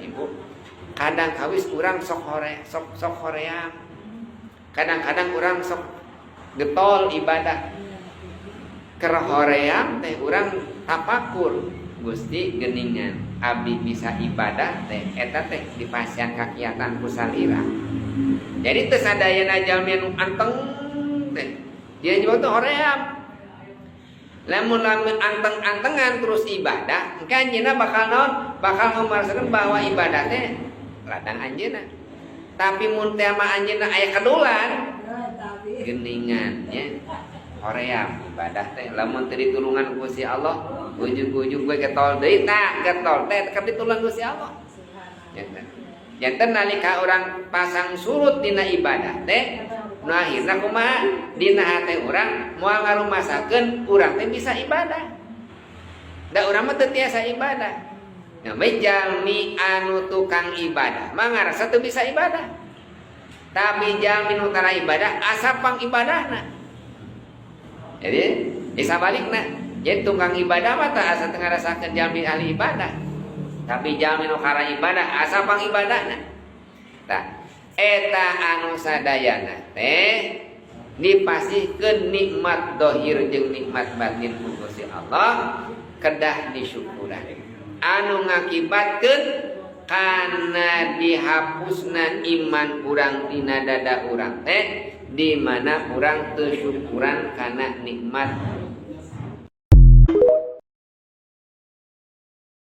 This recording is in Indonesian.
ibu. Kadang kawis urang sok hoream. Kadang-kadang urang sok getol ibadah. Keur hoream teh urang tapakur Gusti geuningan abdi bisa ibadah teh eta teh dipasihan kakiatan ku salira. Jadi teu sadayana jalmi anu anteng teh dia juga tuh hoream. Lamun anteng-antengan terus ibadah, engke anjeunna bakal naon? Bakal ngomarasakeun bahwa ibadah teh ladang anjeunna. Tapi mun teh mah anjeunna aya kadulan, geuningan nya hoream ibadah teh lamun teu ditulungan ku Gusti Allah, ujug-ujug gue ketol deui tah, ketol teh keur ditulungan Gusti Allah. Janten nalika urang pasang surut dina ibadah teh nu akhirna kumaha dina hate urang moal ngarumasakeun urang teh bisa ibadah. Da urang mah teu tiasa ibadah. Nah, jalmi anu tukang ibadah mah ngarasa teu bisa ibadah. Tapi jalmi nu tara ibadah asa pang ibadahna. Jadi sabalikna, jadi tukang ibadah mah teu asa teu ngarasakeun jalmi ahli ibadah. Tapi jalmi nu kara ibadah asa pang ibadahna. Tah eta anu sadayana teh dipasihkeun nikmat dohir jeung nikmat batin ku Gusti Allah kedah disyukuran anu ngakibatkeun kana dihapusna iman urang dina dada urang teh di mana urang teu syukuran kana nikmat